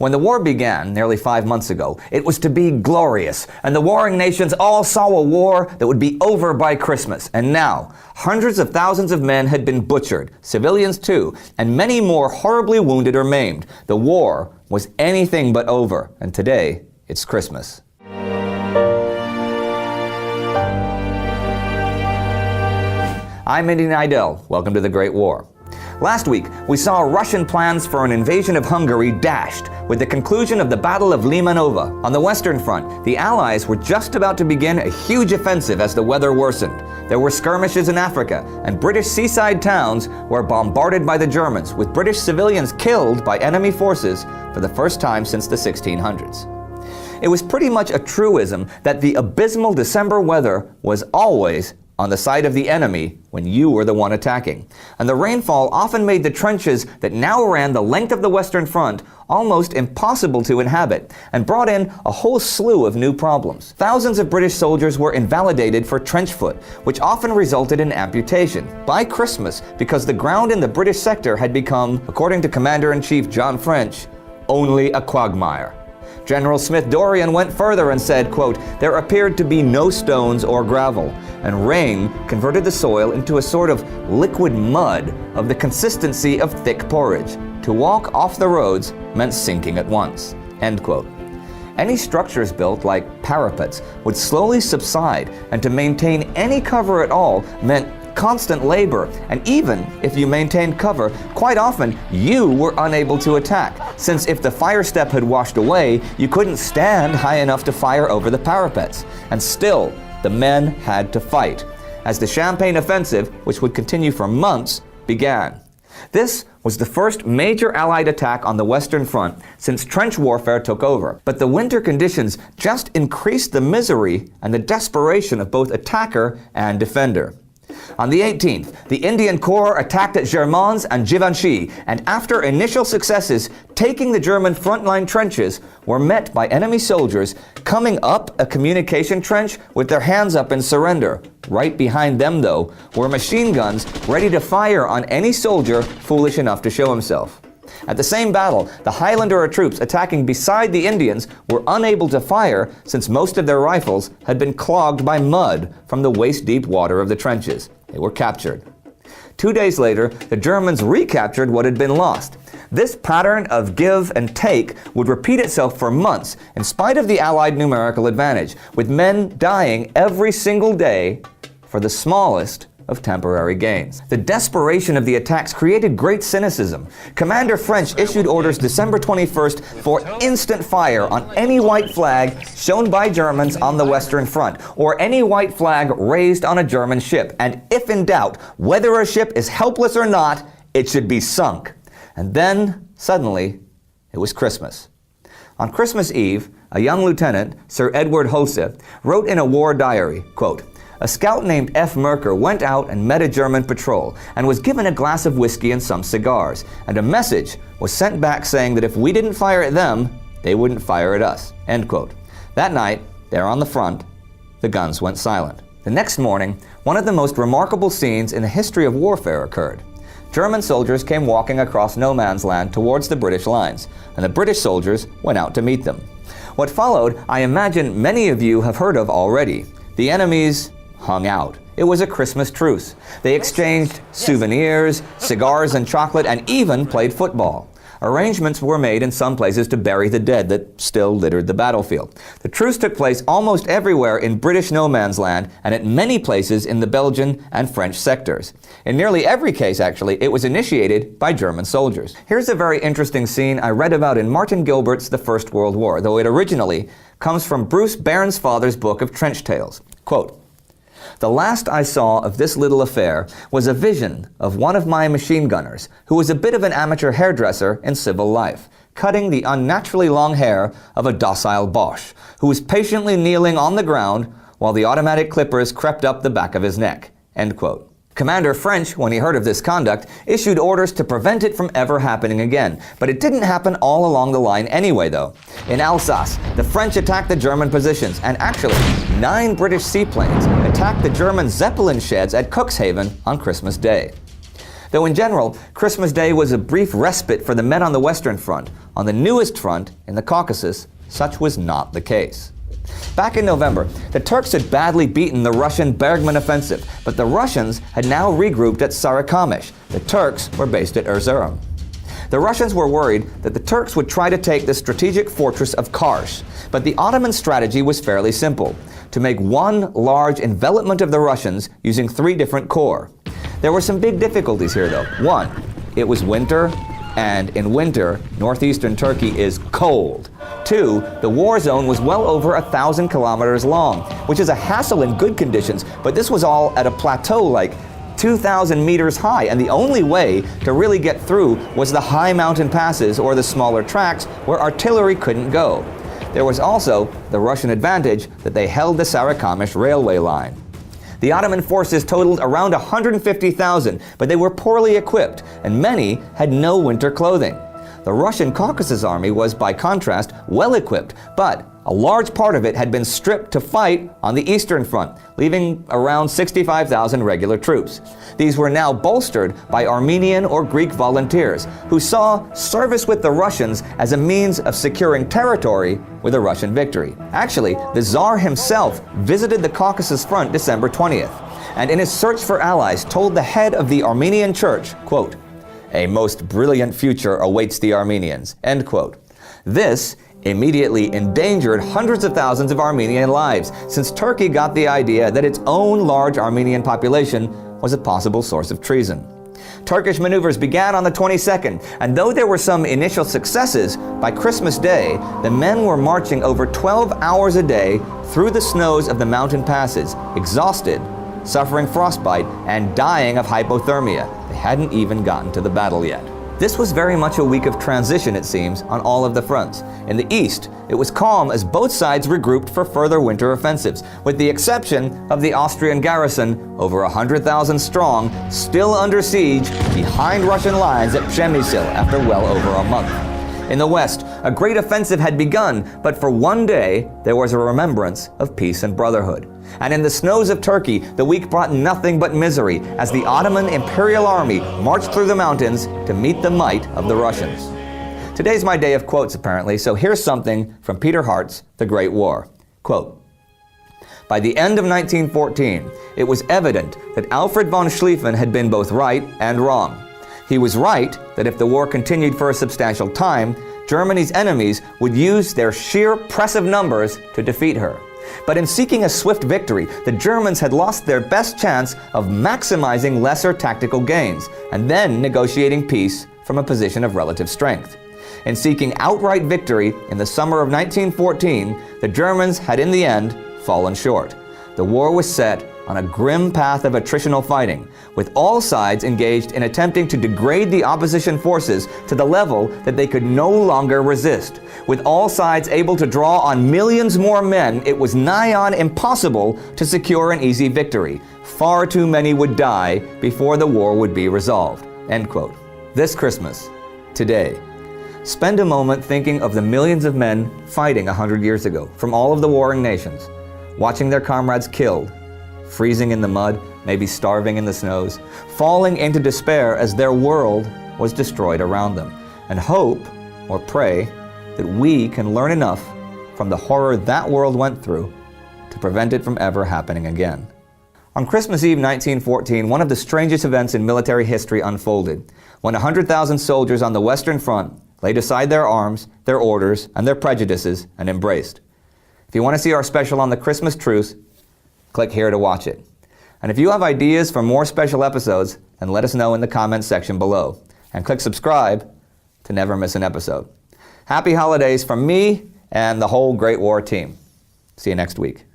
When the war began nearly 5 months ago, it was to be glorious, and the warring nations all saw a war that would be over by Christmas. And now, hundreds of thousands of men had been butchered, civilians too, and many more horribly wounded or maimed. The war was anything but over, and today, it's Christmas. I'm Indy Neidell. Welcome to the Great War. Last week, we saw Russian plans for an invasion of Hungary dashed with the conclusion of the Battle of Limanova. On the Western Front, the Allies were just about to begin a huge offensive as the weather worsened. There were skirmishes in Africa, and British seaside towns were bombarded by the Germans, with British civilians killed by enemy forces for the first time since the 1600s. It was pretty much a truism that the abysmal December weather was always on the side of the enemy when you were the one attacking. And the rainfall often made the trenches that now ran the length of the Western Front almost impossible to inhabit, and brought in a whole slew of new problems. Thousands of British soldiers were invalidated for trench foot, which often resulted in amputation. By Christmas, because the ground in the British sector had become, according to Commander-in-Chief John French, only a quagmire. General Smith-Dorrien went further and said, quote, "There appeared to be no stones or gravel, and rain converted the soil into a sort of liquid mud of the consistency of thick porridge. To walk off the roads meant sinking at once." End quote. Any structures built, like parapets, would slowly subside, and to maintain any cover at all meant constant labor, and even if you maintained cover, quite often you were unable to attack, since if the fire step had washed away, you couldn't stand high enough to fire over the parapets. And still, the men had to fight, as the Champagne offensive, which would continue for months, began. This was the first major Allied attack on the Western Front since trench warfare took over. But the winter conditions just increased the misery and the desperation of both attacker and defender. On the 18th, the Indian Corps attacked at Germans and Givenchy, and after initial successes taking the German frontline trenches, were met by enemy soldiers coming up a communication trench with their hands up in surrender. Right behind them, though, were machine guns ready to fire on any soldier foolish enough to show himself. At the same battle, the Highlander troops attacking beside the Indians were unable to fire since most of their rifles had been clogged by mud from the waist-deep water of the trenches. They were captured. 2 days later, the Germans recaptured what had been lost. This pattern of give and take would repeat itself for months, in spite of the Allied numerical advantage, with men dying every single day for the smallest of temporary gains. The desperation of the attacks created great cynicism. Commander French issued orders December 21st for instant fire on any white flag shown by Germans on the Western Front, or any white flag raised on a German ship. And if in doubt, whether a ship is helpless or not, it should be sunk. And then, suddenly, it was Christmas. On Christmas Eve, a young lieutenant, Sir Edward Hose, wrote in a war diary, quote, "A scout named F. Merker went out and met a German patrol and was given a glass of whiskey and some cigars, and a message was sent back saying that if we didn't fire at them, they wouldn't fire at us." End quote. That night, there on the front, the guns went silent. The next morning, one of the most remarkable scenes in the history of warfare occurred. German soldiers came walking across no man's land towards the British lines, and the British soldiers went out to meet them. What followed, I imagine many of you have heard of already. The enemies hung out. It was a Christmas truce. They exchanged souvenirs, cigars and chocolate, and even played football. Arrangements were made in some places to bury the dead that still littered the battlefield. The truce took place almost everywhere in British no man's land, and at many places in the Belgian and French sectors. In nearly every case, actually, it was initiated by German soldiers. Here's a very interesting scene I read about in Martin Gilbert's The First World War, though it originally comes from Bruce Bairnsfather's book of Trench Tales. Quote, "The last I saw of this little affair was a vision of one of my machine gunners, who was a bit of an amateur hairdresser in civil life, cutting the unnaturally long hair of a docile Boche, who was patiently kneeling on the ground while the automatic clippers crept up the back of his neck." End quote. Commander French, when he heard of this conduct, issued orders to prevent it from ever happening again. But it didn't happen all along the line anyway, though. In Alsace, the French attacked the German positions, and actually, 9 British seaplanes attacked the German Zeppelin sheds at Cuxhaven on Christmas Day. Though in general, Christmas Day was a brief respite for the men on the Western Front. On the newest front, in the Caucasus, such was not the case. Back in November, the Turks had badly beaten the Russian Bergman offensive, but the Russians had now regrouped at Sarıkamış. The Turks were based at Erzurum. The Russians were worried that the Turks would try to take the strategic fortress of Kars, but the Ottoman strategy was fairly simple: to make one large envelopment of the Russians using 3 different corps. There were some big difficulties here though. One, it was winter, and in winter, northeastern Turkey is cold. 2, the war zone was well over 1,000 kilometers long, which is a hassle in good conditions, but this was all at a plateau like 2,000 meters high, and the only way to really get through was the high mountain passes or the smaller tracks where artillery couldn't go. There was also the Russian advantage that they held the Sarıkamış railway line. The Ottoman forces totaled around 150,000, but they were poorly equipped, and many had no winter clothing. The Russian Caucasus army was, by contrast, well equipped, but a large part of it had been stripped to fight on the Eastern Front, leaving around 65,000 regular troops. These were now bolstered by Armenian or Greek volunteers, who saw service with the Russians as a means of securing territory with a Russian victory. Actually, the Tsar himself visited the Caucasus Front December 20th, and in his search for allies told the head of the Armenian church, quote, "A most brilliant future awaits the Armenians," end quote. This immediately endangered hundreds of thousands of Armenian lives, since Turkey got the idea that its own large Armenian population was a possible source of treason. Turkish maneuvers began on the 22nd, and though there were some initial successes, by Christmas Day, the men were marching over 12 hours a day through the snows of the mountain passes, exhausted, suffering frostbite, and dying of hypothermia. They hadn't even gotten to the battle yet. This was very much a week of transition, it seems, on all of the fronts. In the east, it was calm as both sides regrouped for further winter offensives, with the exception of the Austrian garrison, over 100,000 strong, still under siege behind Russian lines at Przemyśl after well over a month. In the west, a great offensive had begun, but for one day, there was a remembrance of peace and brotherhood. And in the snows of Turkey, the week brought nothing but misery as the Ottoman Imperial Army marched through the mountains to meet the might of the Russians. Today's my day of quotes, apparently, so here's something from Peter Hart's The Great War. Quote, "By the end of 1914, it was evident that Alfred von Schlieffen had been both right and wrong. He was right that if the war continued for a substantial time, Germany's enemies would use their sheer press of numbers to defeat her. But in seeking a swift victory, the Germans had lost their best chance of maximizing lesser tactical gains and then negotiating peace from a position of relative strength. In seeking outright victory in the summer of 1914, the Germans had in the end fallen short. The war was set on a grim path of attritional fighting, with all sides engaged in attempting to degrade the opposition forces to the level that they could no longer resist. With all sides able to draw on millions more men, it was nigh on impossible to secure an easy victory. Far too many would die before the war would be resolved." End quote. This Christmas, today, spend a moment thinking of the millions of men fighting 100 years ago from all of the warring nations, watching their comrades killed, freezing in the mud, maybe starving in the snows, falling into despair as their world was destroyed around them, and hope, or pray, that we can learn enough from the horror that world went through to prevent it from ever happening again. On Christmas Eve 1914, one of the strangest events in military history unfolded, when 100,000 soldiers on the Western Front laid aside their arms, their orders, and their prejudices and embraced. If you want to see our special on the Christmas truce, click here to watch it. And if you have ideas for more special episodes, then let us know in the comments section below. And click subscribe to never miss an episode. Happy holidays from me and the whole Great War team. See you next week.